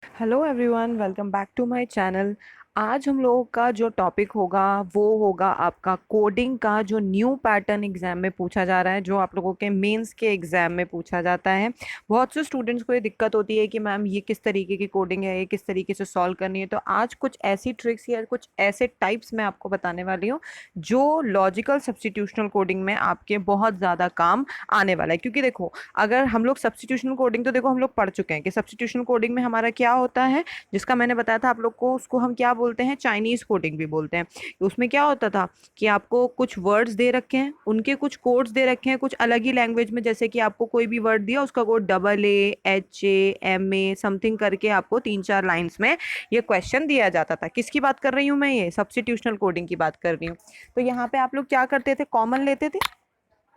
Hello everyone, welcome back to my channel. आज हम लोगों का जो टॉपिक होगा वो होगा आपका कोडिंग का, जो न्यू पैटर्न एग्जाम में पूछा जा रहा है, जो आप लोगों के मेंस के एग्जाम में पूछा जाता है। बहुत से स्टूडेंट्स को ये दिक्कत होती है कि मैम ये किस तरीके की कोडिंग है, ये किस तरीके से सॉल्व करनी है। तो आज कुछ ऐसी ट्रिक्स या कुछ ऐसे टाइप्स मैं आपको बताने वाली हूँ जो लॉजिकल सब्स्टिट्यूशनल कोडिंग में आपके बहुत ज़्यादा काम आने वाला है। क्योंकि देखो, अगर हम लोग सब्स्टिट्यूशनल कोडिंग तो देखो हम लोग पढ़ चुके हैं कि सब्स्टिट्यूशनल कोडिंग में हमारा क्या होता है, जिसका मैंने बताया था आप लोग को, उसको हम क्या बोलते हैं, चाइनीज कोडिंग भी बोलते हैं। उसमें क्या होता था कि आपको कुछ वर्ड्स दे रखे हैं, उनके कुछ कोड्स दे रखे हैं कुछ अलग ही लैंग्वेज में। जैसे कि आपको कोई भी वर्ड दिया, उसका कोड AA HAMA समथिंग करके आपको 3-4 लाइंस में ये क्वेश्चन दिया जाता था। किसकी बात कर रही हूँ मैं? ये सब्स्टिट्यूशनल कोडिंग की बात कर रही हूँ। तो यहाँ पे आप लोग क्या करते थे, कॉमन लेते थे।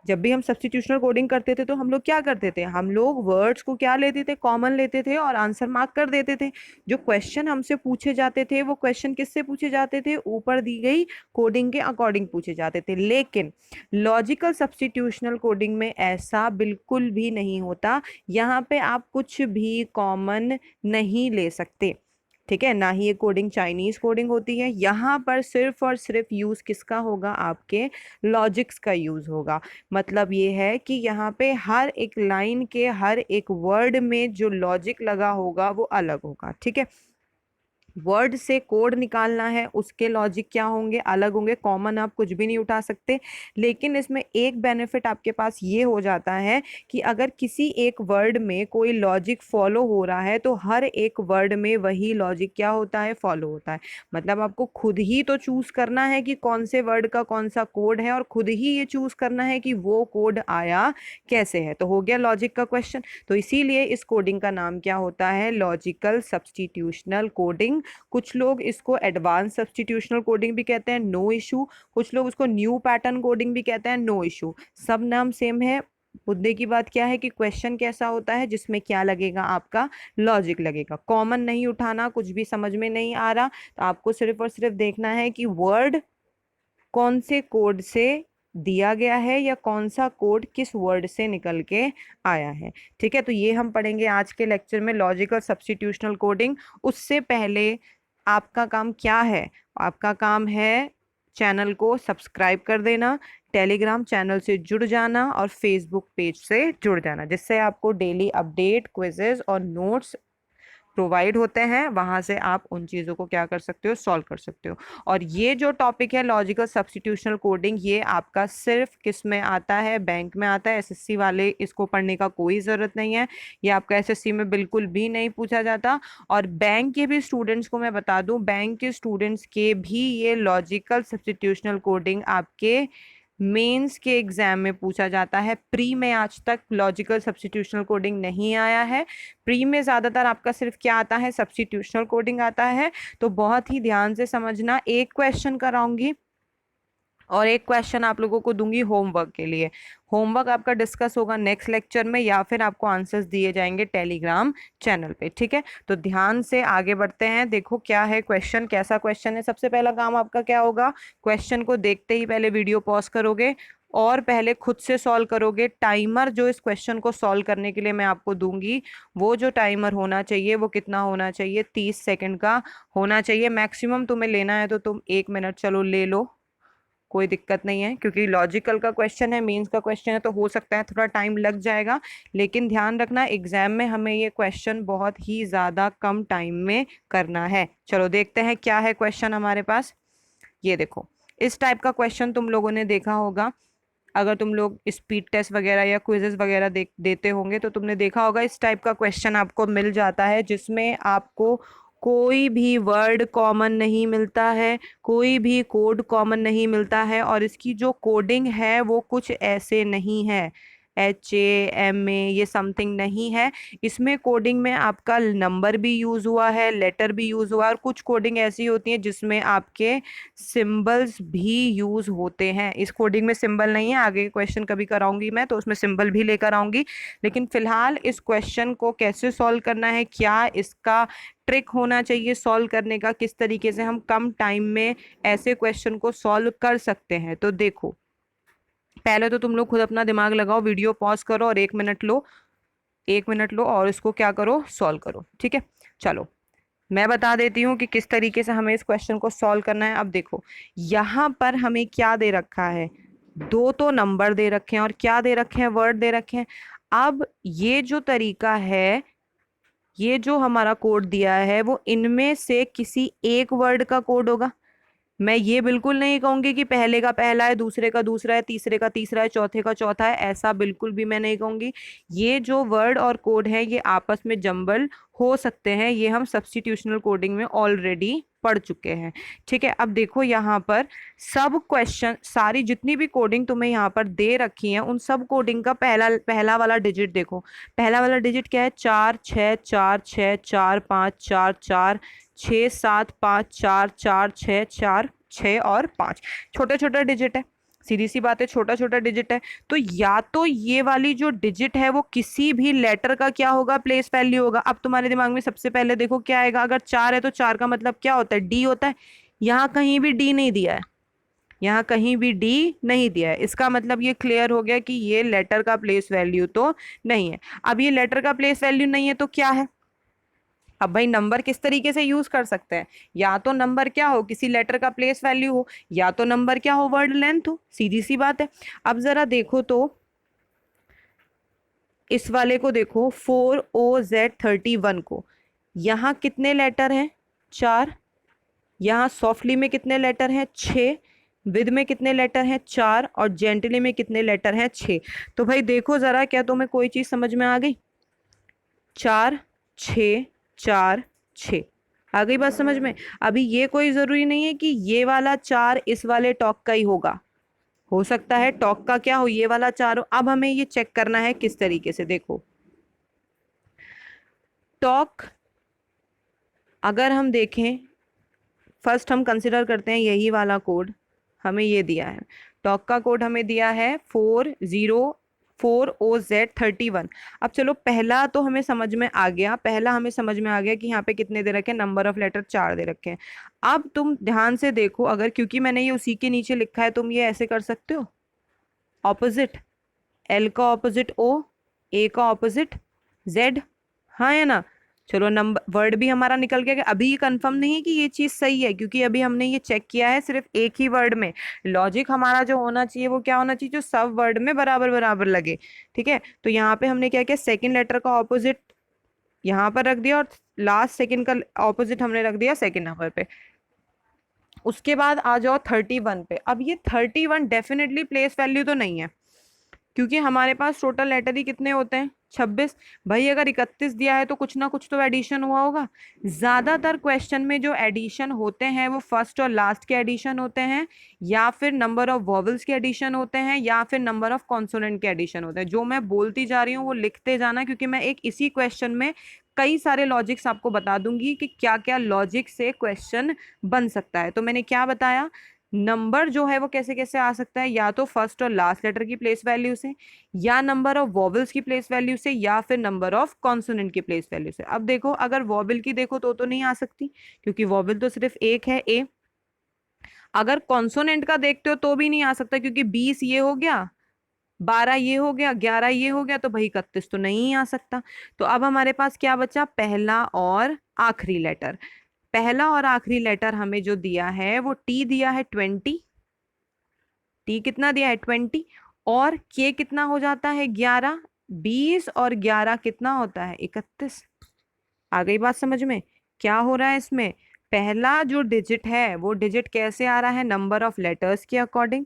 जब भी हम सब्स्टिट्यूशनल कोडिंग करते थे तो हम लोग क्या करते थे, हम लोग वर्ड्स को क्या लेते थे, कॉमन लेते थे और आंसर मार्क कर देते थे। जो क्वेश्चन हमसे पूछे जाते थे वो क्वेश्चन किससे पूछे जाते थे, ऊपर दी गई कोडिंग के अकॉर्डिंग पूछे जाते थे। लेकिन लॉजिकल सब्स्टिट्यूशनल कोडिंग में ऐसा बिल्कुल भी नहीं होता। यहाँ पे आप कुछ भी कॉमन नहीं ले सकते, ठीक है। ना ही ये कोडिंग चाइनीज कोडिंग होती है। यहाँ पर सिर्फ और सिर्फ यूज किसका होगा, आपके लॉजिक्स का यूज होगा। मतलब ये है कि यहाँ पे हर एक लाइन के हर एक वर्ड में जो लॉजिक लगा होगा वो अलग होगा, ठीक है। वर्ड से कोड निकालना है, उसके लॉजिक क्या होंगे, अलग होंगे। कॉमन आप कुछ भी नहीं उठा सकते। लेकिन इसमें एक बेनिफिट आपके पास ये हो जाता है कि अगर किसी एक वर्ड में कोई लॉजिक फॉलो हो रहा है तो हर एक वर्ड में वही लॉजिक क्या होता है, फॉलो होता है। मतलब आपको खुद ही तो चूज करना है कि कौन से वर्ड का कौन सा कोड है, और खुद ही ये चूज करना है कि वो कोड आया कैसे है। तो हो गया लॉजिक का क्वेश्चन। तो इसीलिए इस कोडिंग का नाम क्या होता है, लॉजिकल सब्स्टिट्यूशनल कोडिंग। कुछ लोग इसको एडवांस सब्स्टिट्यूशनल कोडिंग भी कहते हैं, नो इशू। कुछ लोग उसको न्यू पैटर्न कोडिंग भी कहते हैं, नो इशू। सब नाम सेम है। मुद्दे की बात क्या है कि क्वेश्चन कैसा होता है, जिसमें क्या लगेगा, आपका लॉजिक लगेगा। कॉमन नहीं उठाना, कुछ भी समझ में नहीं आ रहा तो आपको सिर्फ और सिर्फ देखना है कि वर्ड कौन से कोड से दिया गया है या कौन सा कोड किस वर्ड से निकल के आया है, ठीक है। तो ये हम पढ़ेंगे आज के लेक्चर में, लॉजिकल सब्स्टिट्यूशनल कोडिंग। उससे पहले आपका काम क्या है, आपका काम है चैनल को सब्सक्राइब कर देना, टेलीग्राम चैनल से जुड़ जाना और फेसबुक पेज से जुड़ जाना, जिससे आपको डेली अपडेट, क्विजेज और नोट्स प्रोवाइड होते हैं। वहां से आप उन चीज़ों को क्या कर सकते हो, सॉल्व कर सकते हो। और ये जो टॉपिक है लॉजिकल सब्स्टिट्यूशनल कोडिंग, ये आपका सिर्फ किस में आता है, बैंक में आता है। एसएससी वाले इसको पढ़ने का कोई ज़रूरत नहीं है, ये आपका एसएससी में बिल्कुल भी नहीं पूछा जाता। और बैंक के भी स्टूडेंट्स को मैं बता दूं, बैंक के स्टूडेंट्स के भी ये लॉजिकल सब्स्टिट्यूशनल कोडिंग आपके मेंस के एग्जाम में पूछा जाता है। प्री में आज तक लॉजिकल सब्स्टिट्यूशनल कोडिंग नहीं आया है। प्री में ज़्यादातर आपका सिर्फ क्या आता है, सब्स्टिट्यूशनल कोडिंग आता है। तो बहुत ही ध्यान से समझना, एक क्वेश्चन कराऊंगी और एक क्वेश्चन आप लोगों को दूंगी होमवर्क के लिए। होमवर्क आपका डिस्कस होगा नेक्स्ट लेक्चर में, या फिर आपको आंसर्स दिए जाएंगे टेलीग्राम चैनल पे, ठीक है। तो ध्यान से आगे बढ़ते हैं। देखो क्या है क्वेश्चन, कैसा क्वेश्चन है। सबसे पहला काम आपका क्या होगा, क्वेश्चन को देखते ही पहले वीडियो पॉज करोगे और पहले खुद से सॉल्व करोगे। टाइमर जो इस क्वेश्चन को सॉल्व करने के लिए मैं आपको दूंगी, वो जो टाइमर होना चाहिए वो कितना होना चाहिए, 30 सेकंड का होना चाहिए मैक्सिमम। तुम्हें लेना है तो तुम 1 मिनट चलो ले लो, कोई दिक्कत नहीं है। क्योंकि लॉजिकल का क्वेश्चन है, मीन्स का क्वेश्चन है, तो हो सकता है थोड़ा टाइम लग जाएगा। लेकिन ध्यान रखना, एग्जाम में हमें ये क्वेश्चन बहुत ही ज़्यादा कम टाइम में करना है। चलो देखते हैं क्या है क्वेश्चन हमारे पास। ये देखो, इस टाइप का क्वेश्चन तुम लोगों ने देखा होगा। अगर तुम लोग स्पीड टेस्ट वगैरह या क्विजेस वगैरह देते होंगे तो तुमने देखा होगा, इस टाइप का क्वेश्चन आपको मिल जाता है जिसमें आपको कोई भी वर्ड कॉमन नहीं मिलता है, कोई भी कोड कॉमन नहीं मिलता है, और इसकी जो कोडिंग है वो कुछ ऐसे नहीं है, HAMA ये समथिंग नहीं है। इसमें कोडिंग में आपका नंबर भी यूज़ हुआ है, लेटर भी यूज़ हुआ है, और कुछ कोडिंग ऐसी होती है जिसमें आपके सिंबल्स भी यूज़ होते हैं। इस कोडिंग में सिंबल नहीं है, आगे क्वेश्चन कभी कराऊंगी मैं तो उसमें सिंबल भी लेकर आऊंगी। लेकिन फिलहाल इस क्वेश्चन को कैसे सॉल्व करना है, क्या इसका ट्रिक होना चाहिए सॉल्व करने का, किस तरीके से हम कम टाइम में ऐसे क्वेश्चन को सॉल्व कर सकते हैं। तो देखो, पहले तो तुम लोग खुद अपना दिमाग लगाओ, वीडियो पॉज करो और 1 मिनट लो, 1 मिनट लो और इसको क्या करो, सॉल्व करो, ठीक है। चलो मैं बता देती हूँ कि किस तरीके से हमें इस क्वेश्चन को सॉल्व करना है। अब देखो यहाँ पर हमें क्या दे रखा है, दो तो नंबर दे रखे हैं और क्या दे रखे हैं, वर्ड दे रखे हैं। अब ये जो तरीका है, ये जो हमारा कोड दिया है वो इनमें से किसी एक वर्ड का कोड होगा। मैं ये बिल्कुल नहीं कहूंगी कि पहले का पहला है, दूसरे का दूसरा है, तीसरे का तीसरा है, चौथे का चौथा है, ऐसा बिल्कुल भी मैं नहीं कहूंगी। ये जो वर्ड और कोड है ये आपस में जंबल हो सकते हैं, ये हम सब्स्टिट्यूशनल कोडिंग में ऑलरेडी पढ़ चुके हैं। ठीक है, अब देखो यहाँ पर सब क्वेश्चन, सारी जितनी भी कोडिंग तुम्हें यहाँ पर दे रखी है उन सब कोडिंग का पहला पहला वाला डिजिट देखो। पहला वाला डिजिट क्या है, 4 6 4 6 4 5 4 4 6 7 5 4 4 6 6 और 5, छोटा छोटा डिजिट है, सीधी सी बात है, छोटा छोटा डिजिट है। तो या तो ये वाली जो डिजिट है वो किसी भी लेटर का क्या होगा, प्लेस वैल्यू होगा। अब तुम्हारे दिमाग में सबसे पहले देखो क्या आएगा, अगर 4 है तो 4 का मतलब क्या होता है, डी होता है। यहाँ कहीं भी डी नहीं दिया है, यहाँ कहीं भी डी नहीं दिया है, इसका मतलब ये क्लियर हो गया कि ये लेटर का प्लेस वैल्यू तो नहीं है। अब ये लेटर का प्लेस वैल्यू नहीं है तो क्या है, अब भाई नंबर किस तरीके से यूज कर सकते हैं, या तो नंबर क्या हो, किसी लेटर का प्लेस वैल्यू हो, या तो नंबर क्या हो, वर्ड लेंथ हो, सीधी सी बात है। अब जरा देखो तो इस वाले को देखो, 4OZ31 को, यहाँ कितने लेटर हैं, 4। यहाँ सॉफ्टली में कितने लेटर हैं, 6। विद में कितने लेटर हैं, 4। और जेंटली में कितने लेटर हैं, 6। तो भाई देखो जरा, क्या तुम्हें कोई चीज समझ में आ गई, 4 6 4 6, आ गई बात समझ में। अभी ये कोई जरूरी नहीं है कि ये वाला 4 इस वाले टॉक का ही होगा, हो सकता है टॉक का क्या हो, ये वाला 4 हो। अब हमें ये चेक करना है किस तरीके से, देखो टॉक अगर हम देखें, फर्स्ट हम कंसिडर करते हैं यही वाला कोड हमें ये दिया है, टॉक का कोड हमें दिया है 4OZ31। अब चलो पहला तो हमें समझ में आ गया, पहला हमें समझ में आ गया कि यहाँ पे कितने दे रखे हैं, नंबर ऑफ लेटर 4 दे रखे हैं। अब तुम ध्यान से देखो, अगर क्योंकि मैंने ये उसी के नीचे लिखा है, तुम ये ऐसे कर सकते हो, ऑपोजिट एल का ऑपोजिट ओ, ए का ऑपोजिट जेड, हाँ है ना। चलो नंबर वर्ड भी हमारा निकल गया। अभी ये कंफर्म नहीं है कि ये चीज सही है, क्योंकि अभी हमने ये चेक किया है सिर्फ एक ही वर्ड में। लॉजिक हमारा जो होना चाहिए वो क्या होना चाहिए, जो सब वर्ड में बराबर बराबर लगे। ठीक है, तो यहाँ पे हमने क्या किया, सेकंड लेटर का ऑपोजिट यहाँ पर रख दिया और लास्ट सेकंड का ऑपोजिट हमने रख दिया सेकंड नंबर पे। उसके बाद आ जाओ 31 पे। अब ये 31 डेफिनेटली प्लेस वैल्यू तो नहीं है, क्योंकि हमारे पास टोटल लेटर ही कितने होते हैं, 26। भाई अगर 31 दिया है तो कुछ ना कुछ तो एडिशन हुआ होगा। ज्यादातर क्वेश्चन में जो एडिशन होते हैं वो फर्स्ट और लास्ट के एडिशन होते हैं, या फिर नंबर ऑफ वॉवल्स के एडिशन होते हैं, या फिर नंबर ऑफ कॉन्सोनेंट के एडिशन होते हैं। जो मैं बोलती जा रही हूँ वो लिखते जाना, क्योंकि मैं एक इसी क्वेश्चन में कई सारे लॉजिक्स आपको बता दूंगी कि क्या क्या लॉजिक से क्वेश्चन बन सकता है। तो मैंने क्या बताया, नंबर जो है वो कैसे कैसे आ सकता है, या तो फर्स्ट और लास्ट लेटर की प्लेस वैल्यू से, या नंबर ऑफ वॉवल्स की प्लेस वैल्यू से, या फिर नंबर ऑफ कॉन्सोनेंट की प्लेस वैल्यू से। अब देखो अगर वॉवल की देखो तो नहीं आ सकती, क्योंकि वॉवल तो सिर्फ एक है, ए। अगर कॉन्सोनेंट का देखते हो तो भी नहीं आ सकता, क्योंकि 20 ये हो गया, 12 ये हो गया, 11 ये हो गया, तो भाई 31 तो नहीं आ सकता। तो अब हमारे पास क्या बचा, पहला और आखिरी लेटर। पहला और आखिरी लेटर हमें जो दिया है वो टी दिया है 20, टी कितना दिया है 20, और के कितना हो जाता है 11, 20 और 11 कितना होता है 31। आ गई बात समझ में, क्या हो रहा है इसमें, पहला जो डिजिट है वो डिजिट कैसे आ रहा है, नंबर ऑफ लेटर्स के अकॉर्डिंग।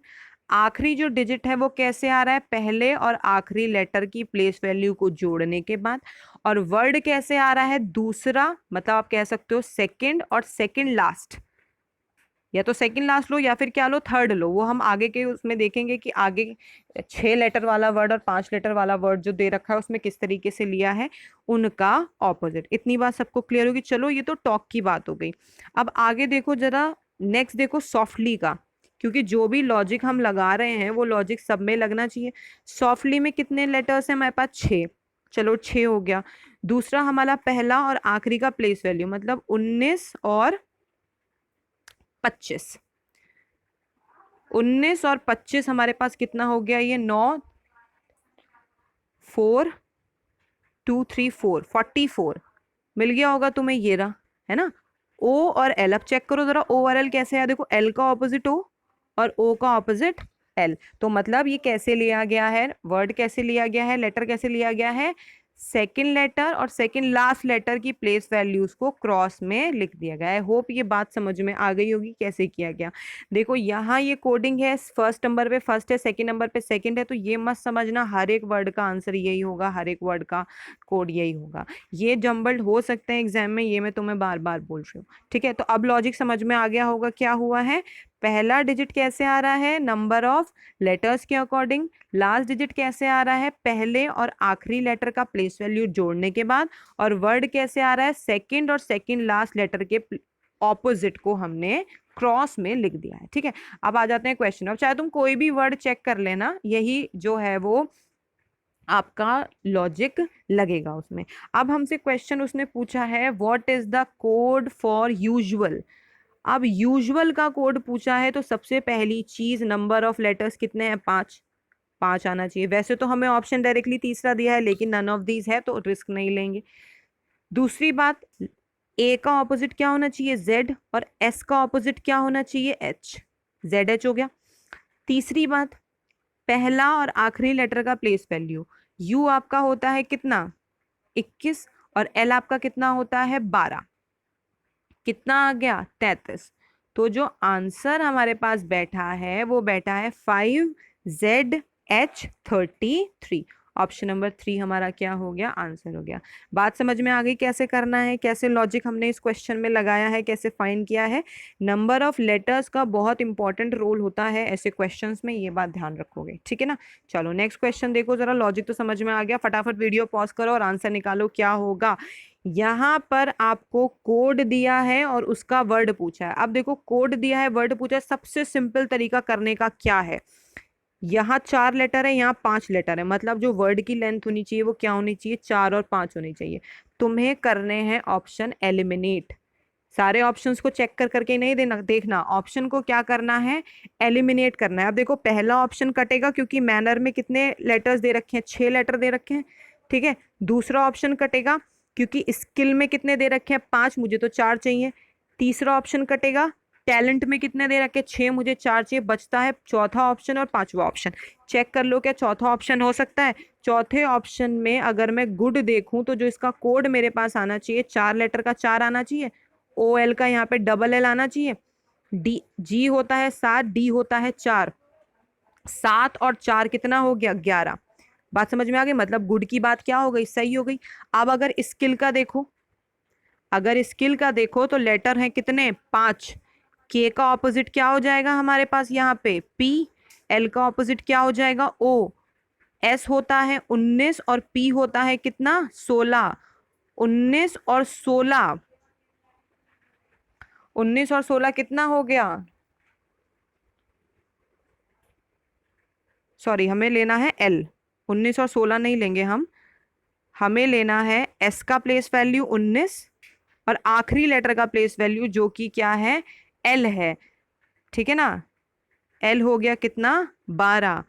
आखिरी जो डिजिट है वो कैसे आ रहा है, पहले और आखिरी लेटर की प्लेस वैल्यू को जोड़ने के बाद। और वर्ड कैसे आ रहा है, दूसरा, मतलब आप कह सकते हो सेकंड और सेकंड लास्ट, या तो सेकंड लास्ट लो या फिर क्या लो, थर्ड लो। वो हम आगे के उसमें देखेंगे कि आगे 6 लेटर वाला वर्ड और 5 लेटर वाला वर्ड जो दे रखा है उसमें किस तरीके से लिया है, उनका ऑपोजिट। इतनी बात सबको क्लियर होगी। चलो ये तो टॉक की बात हो गई। अब आगे देखो जरा, नेक्स्ट देखो सॉफ्टली का, क्योंकि जो भी लॉजिक हम लगा रहे हैं वो लॉजिक सब में लगना चाहिए। सॉफ्टली में कितने लेटर्स हैं हमारे पास, 6। चलो 6 हो गया। दूसरा हमारा पहला और आखिरी का प्लेस वैल्यू, मतलब 19 और 25। 19 और 25 हमारे पास कितना हो गया, ये 9, 4 2 3 4, 44 मिल गया होगा तुम्हें, ये रहा। है ना। ओ और एल, अब चेक करो जरा ओ और एल कैसे है। देखो एल का ऑपोजिट ओ और ओ का ऑपोजिट एल, तो मतलब ये कैसे लिया गया है, वर्ड कैसे लिया गया है, लेटर कैसे लिया गया है, सेकंड लेटर और सेकंड लास्ट लेटर की प्लेस वैल्यूज को क्रॉस में लिख दिया गया है। होप ये बात समझ में आ गई होगी कैसे किया गया। देखो यहाँ ये कोडिंग है, फर्स्ट नंबर पे फर्स्ट है, सेकंड नंबर पे सेकंड है, तो ये मत समझना हर एक वर्ड का आंसर यही होगा, हर एक वर्ड का कोड यही होगा। ये जम्बल्ड हो सकते हैं एग्जाम में, ये मैं तुम्हें बार बार बोल रही हूँ। ठीक है, तो अब लॉजिक समझ में आ गया होगा क्या हुआ है। पहला डिजिट कैसे आ रहा है, नंबर ऑफ लेटर्स के अकॉर्डिंग। लास्ट डिजिट कैसे आ रहा है, पहले और आखिरी लेटर का प्लेस वैल्यू जोड़ने के बाद। और वर्ड कैसे आ रहा है, सेकंड और सेकंड लास्ट लेटर के ऑपोजिट को हमने क्रॉस में लिख दिया है। ठीक है, अब आ जाते हैं क्वेश्चन। अब चाहे तुम कोई भी वर्ड चेक कर लेना, यही जो है वो आपका लॉजिक लगेगा उसमें। अब हमसे क्वेश्चन उसने पूछा है, what is the code for usual. अब यूजुअल का कोड पूछा है, तो सबसे पहली चीज नंबर ऑफ लेटर्स कितने हैं, 5। 5 आना चाहिए। वैसे तो हमें ऑप्शन डायरेक्टली तीसरा दिया है, लेकिन नन ऑफ दीज है तो रिस्क नहीं लेंगे। दूसरी बात, ए का ऑपोजिट क्या होना चाहिए, जेड, और एस का ऑपोजिट क्या होना चाहिए, एच। जेड एच हो गया। तीसरी बात, पहला और आखिरी लेटर का प्लेस वैल्यू, यू आपका होता है कितना, 21, और एल आपका कितना होता है, 12। कितना आ गया, 33। तो जो आंसर हमारे पास बैठा है वो बैठा है 5ZH33। ऑप्शन नंबर 3 हमारा क्या हो गया, आंसर हो गया। बात समझ में आ गई कैसे करना है, कैसे लॉजिक हमने इस क्वेश्चन में लगाया है, कैसे फाइंड किया है। नंबर ऑफ लेटर्स का बहुत इंपॉर्टेंट रोल होता है ऐसे क्वेश्चंस में, ये बात ध्यान रखोगे। ठीक है ना। चलो नेक्स्ट क्वेश्चन देखो जरा, लॉजिक तो समझ में आ गया, फटाफट वीडियो पॉज करो और आंसर निकालो क्या होगा। यहाँ पर आपको कोड दिया है और उसका वर्ड पूछा है। अब देखो कोड दिया है, वर्ड पूछा है, सबसे सिंपल तरीका करने का क्या है, यहाँ 4 लेटर है, यहाँ 5 लेटर है, मतलब जो वर्ड की लेंथ होनी चाहिए वो क्या होनी चाहिए, 4 और 5 होनी चाहिए। तुम्हें करने हैं ऑप्शन एलिमिनेट। सारे ऑप्शंस को चेक कर करके नहीं देना, देखना ऑप्शन को क्या करना है, एलिमिनेट करना है। अब देखो पहला ऑप्शन कटेगा क्योंकि मैनर में कितने लेटर्स दे रखे हैं, 6 लेटर दे रखे हैं। ठीक है, दूसरा ऑप्शन कटेगा क्योंकि स्किल में कितने दे रखे हैं, 5, मुझे तो 4 चाहिए। तीसरा ऑप्शन कटेगा, टैलेंट में कितने दे रखे हैं, 6, मुझे 4 चाहिए। बचता है चौथा ऑप्शन और पांचवा ऑप्शन। चेक कर लो क्या चौथा ऑप्शन हो सकता है। चौथे ऑप्शन में अगर मैं गुड देखूं तो जो इसका कोड मेरे पास आना चाहिए, 4 लेटर का 4 आना चाहिए, ओ एल का यहाँ पे डबल एल आना चाहिए, डी जी होता है 7, डी होता है 4। 7 और 4 कितना हो गया, 11। बात समझ में आ गई, मतलब गुड की बात क्या हो गई, सही हो गई। अब अगर स्किल का देखो, अगर स्किल का देखो तो लेटर हैं कितने, 5। के का ऑपोजिट क्या हो जाएगा हमारे पास यहाँ पे, पी। एल का ऑपोजिट क्या हो जाएगा, ओ। एस होता है 19 और पी होता है कितना, 16। 19 और 16, 19 और 16 कितना हो गया, सॉरी हमें लेना है एल, 19 और 16 नहीं लेंगे हम, हमें लेना है एस का प्लेस वैल्यू 19 और आखिरी लेटर का प्लेस वैल्यू जो कि क्या है, एल है। ठीक है ना, एल हो गया कितना, 12।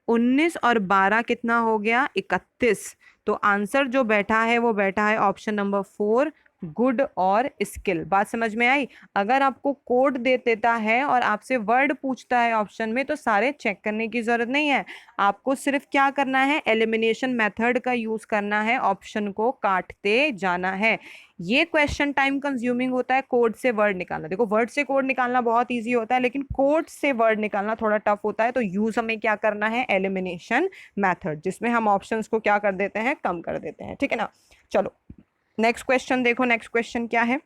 19 और 12 कितना हो गया, 31। तो आंसर जो बैठा है वो बैठा है ऑप्शन नंबर 4, गुड और स्किल। बात समझ में आई। अगर आपको कोड दे देता है और आपसे वर्ड पूछता है ऑप्शन में, तो सारे चेक करने की जरूरत नहीं है। आपको सिर्फ क्या करना है, एलिमिनेशन मेथड का यूज करना है, ऑप्शन को काटते जाना है। ये क्वेश्चन टाइम कंज्यूमिंग होता है, कोड से वर्ड निकालना। देखो वर्ड से कोड निकालना बहुत इजी होता है, लेकिन कोड से वर्ड निकालना थोड़ा टफ होता है। तो यूज हमें क्या करना है, एलिमिनेशन मेथड, जिसमें हम ऑप्शंस को क्या कर देते हैं, कम कर देते हैं। ठीक है ना। चलो नेक्स्ट क्वेश्चन देखो, नेक्स्ट क्वेश्चन क्या है।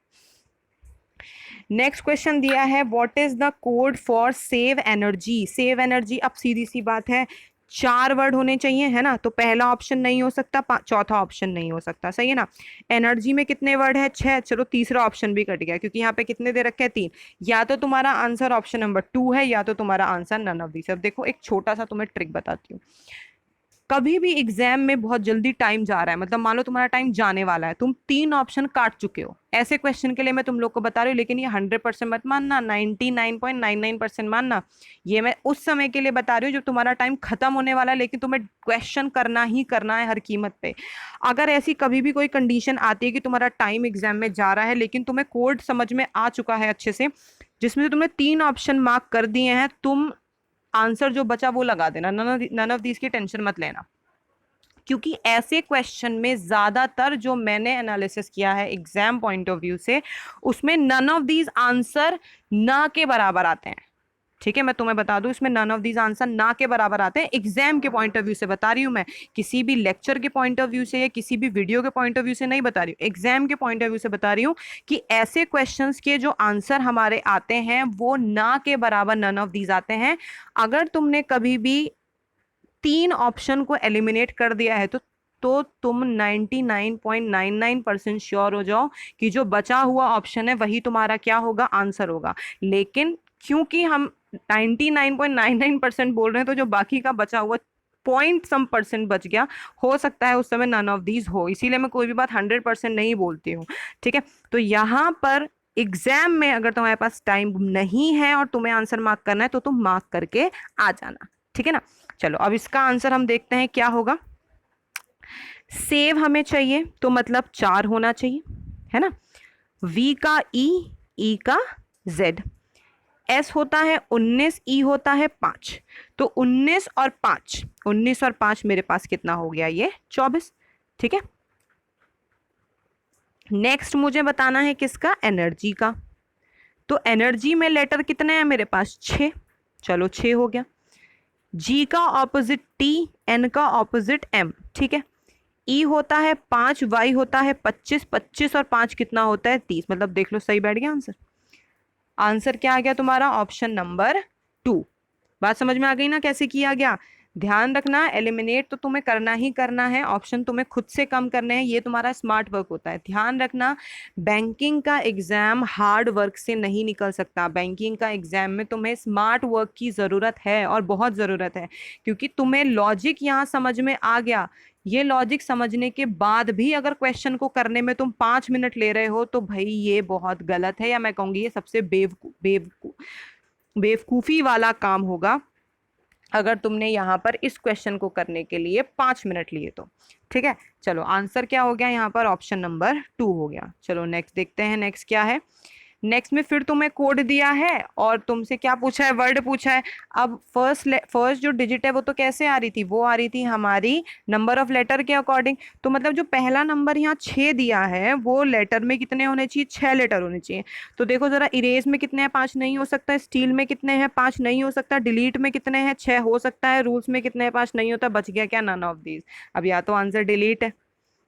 नेक्स्ट क्वेश्चन दिया है, what is the code for save energy. Save energy, अब सीधी सी बात है, 4 वर्ड होने चाहिए, है ना। तो पहला ऑप्शन नहीं हो सकता, चौथा ऑप्शन नहीं हो सकता, सही है ना। एनर्जी में कितने वर्ड है, 6। चलो तीसरा ऑप्शन भी कट गया क्योंकि यहाँ पे कितने दे रखे हैं, 3। या तो तुम्हारा आंसर ऑप्शन नंबर 2 है, या तो तुम्हारा आंसर नन ऑफ दिस। अब देखो एक छोटा सा तुम्हें ट्रिक बताती हूँ। कभी भी एग्जाम में बहुत जल्दी टाइम जा रहा है, मतलब मान लो तुम्हारा टाइम जाने वाला है, तुम 3 ऑप्शन काट चुके हो, ऐसे क्वेश्चन के लिए मैं तुम लोग को बता रही हूँ, लेकिन ये 100% मत मानना, 99.99% मानना। ये मैं उस समय के लिए बता रही हूँ जब तुम्हारा टाइम खत्म होने वाला है, लेकिन तुम्हें क्वेश्चन करना ही करना है हर कीमत पे। अगर ऐसी कभी भी कोई कंडीशन आती है कि तुम्हारा टाइम एग्जाम में जा रहा है, लेकिन तुम्हें कोड समझ में आ चुका है अच्छे से, जिसमें से तुमने 3 ऑप्शन मार्क कर दिए हैं, तुम आंसर जो बचा वो लगा देना, नन ऑफ दीज की टेंशन मत लेना। क्योंकि ऐसे क्वेश्चन में ज्यादातर जो मैंने एनालिसिस किया है एग्जाम पॉइंट ऑफ व्यू से, उसमें नन ऑफ दीज आंसर ना के बराबर आते हैं। ठीक है, मैं तुम्हें बता दूं, इसमें नन ऑफ दीज आंसर ना के बराबर आते हैं। एग्जाम के पॉइंट ऑफ व्यू से बता रही हूं मैं, किसी भी लेक्चर के पॉइंट ऑफ व्यू से या किसी भी वीडियो के पॉइंट ऑफ व्यू से नहीं बता रही हूँ, एग्जाम के पॉइंट ऑफ व्यू से बता रही हूँ कि ऐसे क्वेश्चंस के जो आंसर हमारे आते हैं वो ना के बराबर नन ऑफ दीज आते हैं। अगर तुमने कभी भी 3 ऑप्शन को एलिमिनेट कर दिया है तो तुम 99.99% श्योर हो जाओ कि जो बचा हुआ ऑप्शन है वही तुम्हारा क्या होगा, आंसर होगा। लेकिन क्योंकि हम 99.99% बोल रहे हैं, तो जो बाकी का बचा हुआ पॉइंट सम परसेंट बच गया, हो सकता है उस समय नन ऑफ दीज हो, इसीलिए मैं कोई भी बात 100% नहीं बोलती हूँ। ठीक है, तो यहाँ पर एग्जाम में अगर तुम्हारे पास टाइम नहीं है और तुम्हें आंसर मार्क करना है तो तुम मार्क करके आ जाना। ठीक है ना। चलो अब इसका आंसर हम देखते हैं क्या होगा। सेव हमें चाहिए तो मतलब 4 होना चाहिए, है ना। V का E का Z, S होता है 19, E होता है 5, तो 19 और 5 मेरे पास कितना हो गया, ये 24। ठीक है, नेक्स्ट मुझे बताना है किसका, एनर्जी का। तो एनर्जी में लेटर कितने हैं मेरे पास, 6। चलो 6 हो गया। G का ऑपोजिट T, N का ऑपोजिट M। ठीक है, E होता है 5, Y होता है 25, 25 और 5 कितना होता है, 30। मतलब देख लो सही बैठ गया आंसर। आंसर क्या आ गया तुम्हारा, ऑप्शन नंबर 2। बात समझ में आ गई ना कैसे किया गया। ध्यान रखना, एलिमिनेट तो तुम्हें करना ही करना है, ऑप्शन तुम्हें खुद से कम करने हैं, ये तुम्हारा स्मार्ट वर्क होता है। ध्यान रखना, बैंकिंग का एग्जाम हार्ड वर्क से नहीं निकल सकता। बैंकिंग का एग्जाम में तुम्हें स्मार्ट वर्क की जरूरत है, और बहुत जरूरत है, क्योंकि तुम्हें लॉजिक यहाँ समझ में आ गया। ये लॉजिक समझने के बाद भी अगर क्वेश्चन को करने में तुम 5 मिनट ले रहे हो, तो भाई ये बहुत गलत है, या मैं कहूंगी ये सबसे बेवकूफी वाला काम होगा अगर तुमने यहाँ पर इस क्वेश्चन को करने के लिए 5 मिनट लिए तो। ठीक है, चलो आंसर क्या हो गया यहाँ पर, ऑप्शन नंबर 2 हो गया। चलो नेक्स्ट देखते हैं, नेक्स्ट क्या है। नेक्स्ट में फिर तुम्हें कोड दिया है और तुमसे क्या पूछा है, वर्ड पूछा है। अब फर्स्ट जो डिजिट है वो तो कैसे आ रही थी, वो आ रही थी हमारी नंबर ऑफ लेटर के अकॉर्डिंग। तो मतलब जो पहला नंबर यहाँ 6 दिया है, वो लेटर में कितने होने चाहिए, 6 लेटर होने चाहिए। तो देखो जरा, इरेज में कितने हैं, 5 नहीं हो सकता। स्टील में कितने हैं, 5 नहीं हो सकता। डिलीट में कितने हैं, 6 हो सकता है। रूल्स में कितने हैं, 5 नहीं होता। बच गया क्या, नन ऑफ दीज। अब या तो आंसर डिलीट है,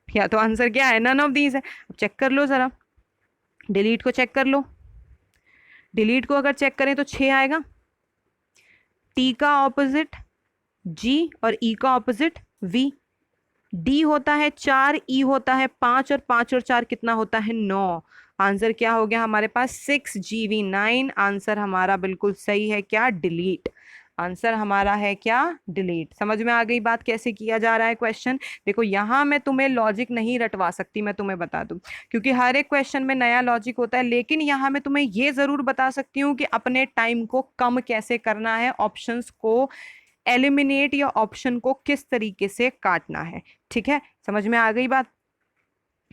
या तो आंसर क्या है, नन ऑफ दीज है। अब चेक कर लो जरा, डिलीट को चेक कर लो। डिलीट को अगर चेक करें तो 6 आएगा। टी का ऑपोजिट जी और ई का ऑपोजिट वी। डी होता है 4, ई होता है 5, और 5 और 4 कितना होता है, 9। आंसर क्या हो गया हमारे पास, 6 GV9। आंसर हमारा बिल्कुल सही है, क्या, डिलीट। आंसर हमारा है क्या, डिलीट। समझ में आ गई बात कैसे किया जा रहा है क्वेश्चन। देखो यहाँ मैं तुम्हें लॉजिक नहीं रटवा सकती, मैं तुम्हें बता दूं, क्योंकि हर एक क्वेश्चन में नया लॉजिक होता है। लेकिन यहाँ मैं तुम्हें ये जरूर बता सकती हूँ कि अपने टाइम को कम कैसे करना है, ऑप्शंस को एलिमिनेट या ऑप्शन को किस तरीके से काटना है। ठीक है, समझ में आ गई बात।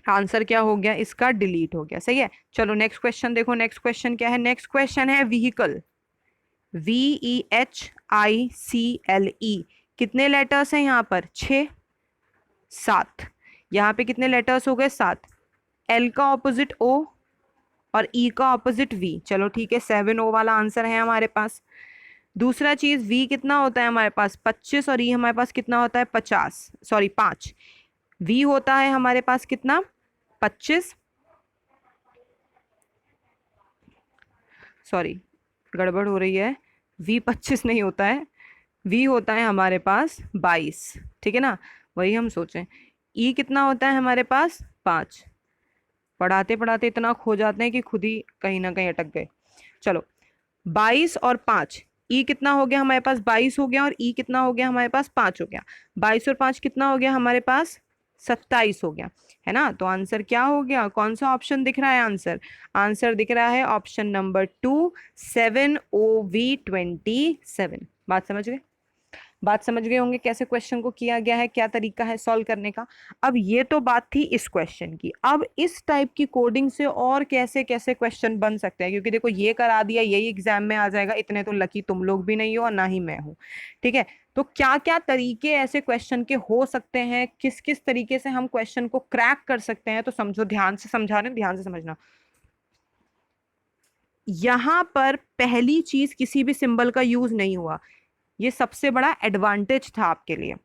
आंसर क्या हो गया इसका, डिलीट हो गया। सही है, चलो नेक्स्ट क्वेश्चन देखो। नेक्स्ट क्वेश्चन क्या है, नेक्स्ट क्वेश्चन है व्हीकल। VEHICLE। कितने लेटर्स हैं यहाँ पर, 6, 7। यहाँ पे कितने लेटर्स हो गए, 7। L का ऑपोजिट O और E का ऑपोजिट V। चलो ठीक है, 7O वाला आंसर है हमारे पास। दूसरा चीज, V कितना होता है हमारे पास, 25, और E हमारे पास कितना होता है, 50, सॉरी 5। V होता है हमारे पास कितना, 25, सॉरी गड़बड़ हो रही है, V 25 नहीं होता है, V होता है हमारे पास 22। ठीक है ना, वही हम सोचें। E कितना होता है हमारे पास, 5। पढ़ाते पढ़ाते इतना खो जाते हैं कि खुद ही कहीं ना कहीं अटक गए। चलो 22 और 5 ई कितना हो गया हमारे पास 22 हो गया, और ई कितना हो गया हमारे पास 5 हो गया। 22 और 5 कितना हो गया हमारे पास 27 हो गया, है ना। तो आंसर क्या हो गया, कौन सा ऑप्शन दिख रहा है आंसर, आंसर दिख रहा है ऑप्शन नंबर 2, 7OV27। बात समझ गए, बात समझ गए होंगे कैसे क्वेश्चन को किया गया है, क्या तरीका है सॉल्व करने का। अब ये तो बात थी इस क्वेश्चन की, अब इस टाइप की कोडिंग से और कैसे कैसे क्वेश्चन बन सकते हैं, क्योंकि देखो ये करा दिया यही एग्जाम में आ जाएगा, इतने तो लकी तुम लोग भी नहीं हो और ना ही मैं हूं, ठीक है। तो क्या क्या तरीके ऐसे क्वेश्चन के हो सकते हैं, किस किस तरीके से हम क्वेश्चन को क्रैक कर सकते हैं, तो समझो, ध्यान से समझा रहे हैं, ध्यान से समझना। यहां पर पहली चीज किसी भी सिंबल का यूज नहीं हुआ, ये सबसे बड़ा एडवांटेज था आपके लिए।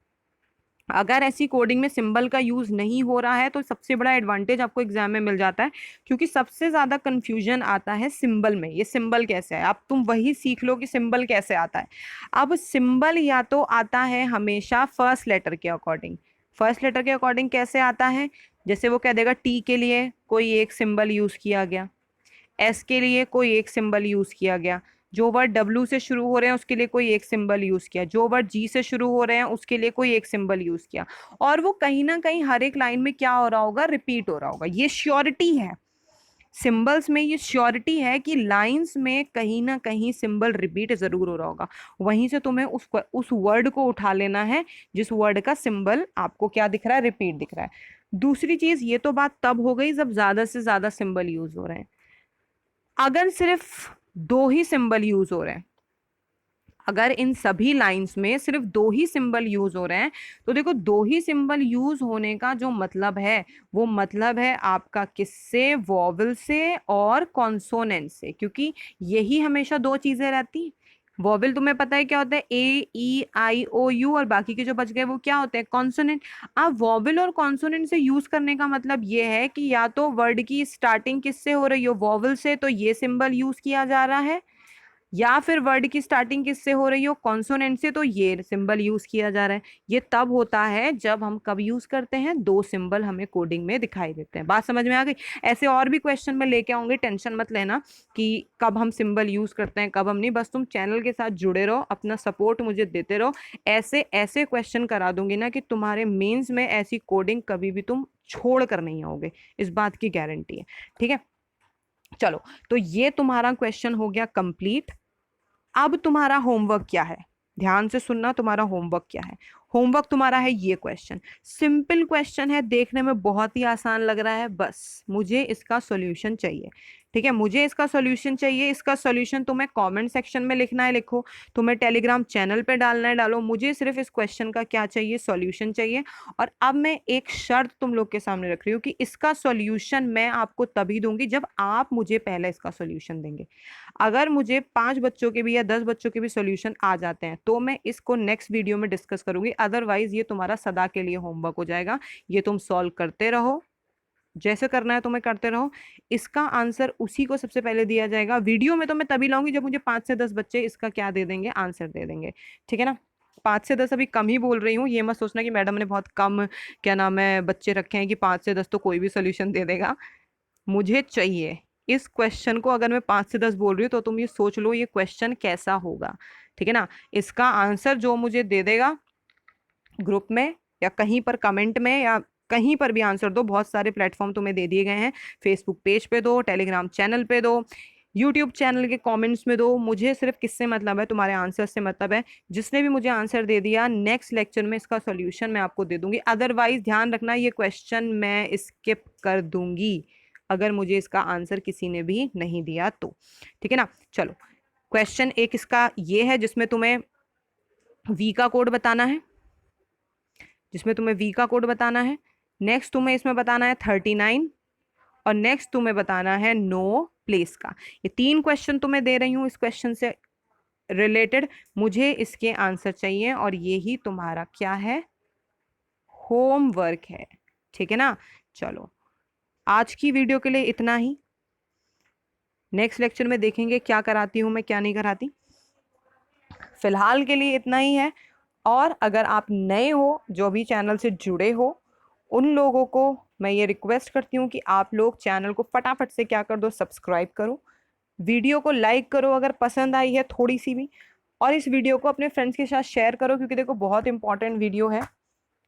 अगर ऐसी कोडिंग में सिंबल का यूज नहीं हो रहा है तो सबसे बड़ा एडवांटेज आपको एग्जाम में मिल जाता है, क्योंकि सबसे ज्यादा कंफ्यूजन आता है सिंबल में, ये सिंबल कैसे है, अब तुम वही सीख लो कि सिंबल कैसे आता है। अब सिंबल या तो आता है हमेशा फर्स्ट लेटर के अकॉर्डिंग, फर्स्ट लेटर के अकॉर्डिंग कैसे आता है, जैसे वो कह देगा टी के लिए कोई एक सिंबल यूज किया गया, एस के लिए कोई एक सिंबल यूज किया गया, जो वर्ड डब्ल्यू से शुरू हो रहे हैं उसके लिए कोई एक सिंबल यूज किया, जो वर्ड जी से शुरू हो रहे हैं उसके लिए कोई एक सिंबल यूज किया, और वो कहीं ना कहीं हर एक लाइन में क्या हो रहा होगा, रिपीट हो रहा होगा। ये श्योरिटी है, सिंबल्स में ये श्योरिटी है कि लाइंस में कहीं ना कहीं सिंबल रिपीट जरूर हो रहा होगा, वहीं से तुम्हें उस वर्ड को उठा लेना है जिस वर्ड का सिंबल आपको क्या दिख रहा है, रिपीट दिख रहा है। दूसरी चीज, ये तो बात तब हो गई जब ज्यादा से ज्यादा सिंबल यूज हो रहे हैं। अगर सिर्फ दो ही सिंबल यूज हो रहे हैं, अगर इन सभी लाइंस में सिर्फ दो ही सिंबल यूज हो रहे हैं, तो देखो दो ही सिंबल यूज होने का जो मतलब है, वो मतलब है आपका किससे, वॉवल से और कॉन्सोनेंट से, क्योंकि यही हमेशा दो चीजें रहती। वॉवल तुम्हें पता है क्या होता है, ए ई आई ओ यू, और बाकी के जो बच गए वो क्या होते हैं, कॉन्सोनेंट। अब वॉवल और कॉन्सोनेंट से यूज करने का मतलब ये है कि या तो वर्ड की स्टार्टिंग किससे हो रही हो, वॉवल से, तो ये सिंबल यूज किया जा रहा है, या फिर वर्ड की स्टार्टिंग किससे हो रही हो, कॉन्सोनेंट से, तो ये सिंबल यूज किया जा रहा है। ये तब होता है जब हम कब यूज करते हैं, दो सिंबल हमें कोडिंग में दिखाई देते हैं। बात समझ में आ गई। ऐसे और भी क्वेश्चन में लेके आऊंगी, टेंशन मत लेना कि कब हम सिंबल यूज करते हैं कब हम नहीं, बस तुम चैनल के साथ जुड़े रहो, अपना सपोर्ट मुझे देते रहो, ऐसे ऐसे क्वेश्चन करा दूंगी ना कि तुम्हारे मेंस में ऐसी कोडिंग कभी भी तुम छोड़ कर नहीं आओगे, इस बात की गारंटी है, ठीक है। चलो, तो ये तुम्हारा क्वेश्चन हो गया कंप्लीट। अब तुम्हारा होमवर्क क्या है, ध्यान से सुनना, तुम्हारा होमवर्क क्या है। होमवर्क तुम्हारा है ये क्वेश्चन, सिंपल क्वेश्चन है, देखने में बहुत ही आसान लग रहा है, बस मुझे इसका सॉल्यूशन चाहिए, ठीक है। मुझे इसका सॉल्यूशन चाहिए, इसका सॉल्यूशन तुम्हें कमेंट सेक्शन में लिखना है, लिखो, तुम्हें टेलीग्राम चैनल पे डालना है, डालो, मुझे सिर्फ इस क्वेश्चन का क्या चाहिए, सॉल्यूशन चाहिए। और अब मैं एक शर्त तुम लोग के सामने रख रही हूँ कि इसका सॉल्यूशन मैं आपको तभी दूंगी जब आप मुझे पहले इसका सॉल्यूशन देंगे। अगर मुझे 5 बच्चों के भी या 10 बच्चों के भी सॉल्यूशन आ जाते हैं तो मैं इसको नेक्स्ट वीडियो में डिस्कस करूंगी, अदरवाइज ये तुम्हारा सदा के लिए होमवर्क हो जाएगा। ये तुम सॉल्व करते रहो, जैसे करना है तुम्हें करते रहो, इसका आंसर उसी को सबसे पहले दिया जाएगा। वीडियो में तो मैं तभी लाऊंगी जब मुझे 5 से 10 बच्चे इसका क्या दे देंगे, आंसर दे देंगे, ठीक है ना। 5 से 10 अभी कम ही बोल रही हूँ, ये मत सोचना कि मैडम ने बहुत कम क्या नाम है बच्चे रखे हैं कि 5 से 10 तो कोई भी सोल्यूशन दे देगा। मुझे चाहिए इस क्वेश्चन को, अगर मैं 5 से 10 बोल रही हूँ तो तुम ये सोच लो ये क्वेश्चन कैसा होगा, ठीक है ना। इसका आंसर जो मुझे दे देगा ग्रुप में या कहीं पर कमेंट में या कहीं पर भी आंसर दो, बहुत सारे प्लेटफॉर्म तुम्हें दे दिए गए हैं, फेसबुक पेज पे दो, टेलीग्राम चैनल पे दो, यूट्यूब चैनल के कमेंट्स में दो, मुझे सिर्फ किससे मतलब है, तुम्हारे आंसर से मतलब है। जिसने भी मुझे आंसर दे दिया नेक्स्ट लेक्चर में इसका सॉल्यूशन मैं आपको दे दूंगी, अदरवाइज ध्यान रखना ये क्वेश्चन मैं स्किप कर दूंगी अगर मुझे इसका आंसर किसी ने भी नहीं दिया तो, ठीक है ना। चलो, क्वेश्चन एक इसका ये है जिसमें तुम्हें वी का कोड बताना है, जिसमें तुम्हें वी का कोड बताना है। नेक्स्ट तुम्हें इसमें बताना है 39, और नेक्स्ट तुम्हें बताना है नो प्लेस का। ये 3 क्वेश्चन तुम्हें दे रही हूँ इस क्वेश्चन से रिलेटेड, मुझे इसके आंसर चाहिए, और यही तुम्हारा क्या है, होमवर्क है, ठीक है ना। चलो, आज की वीडियो के लिए इतना ही, नेक्स्ट लेक्चर में देखेंगे क्या कराती हूँ मैं क्या नहीं कराती। फिलहाल के लिए इतना ही है, और अगर आप नए हो जो भी चैनल से जुड़े हो, उन लोगों को मैं ये रिक्वेस्ट करती हूँ कि आप लोग चैनल को फटाफट से क्या कर दो, सब्सक्राइब करो, वीडियो को लाइक करो अगर पसंद आई है थोड़ी सी भी, और इस वीडियो को अपने फ्रेंड्स के साथ शेयर करो, क्योंकि देखो बहुत इंपॉर्टेंट वीडियो है,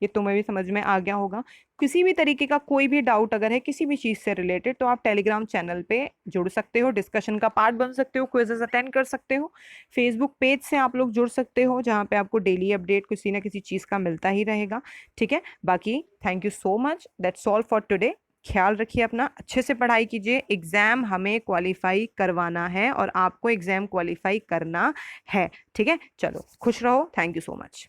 ये तुम्हें भी समझ में आ गया होगा। किसी भी तरीके का कोई भी डाउट अगर है किसी भी चीज से रिलेटेड, तो आप टेलीग्राम चैनल पे जुड़ सकते हो, डिस्कशन का पार्ट बन सकते हो, क्विजेस अटेंड कर सकते हो। फेसबुक पेज से आप लोग जुड़ सकते हो, जहाँ पे आपको डेली अपडेट किसी ना किसी चीज का मिलता ही रहेगा। ठीक है, बाकी thank you so much, that's all for today. ख्याल रखिए अपना, अच्छे से पढ़ाई कीजिए, एग्जाम हमें क्वालिफाई करवाना है और आपको एग्जाम क्वालिफाई करना है। ठीक है, चलो खुश रहो, थैंक यू सो मच।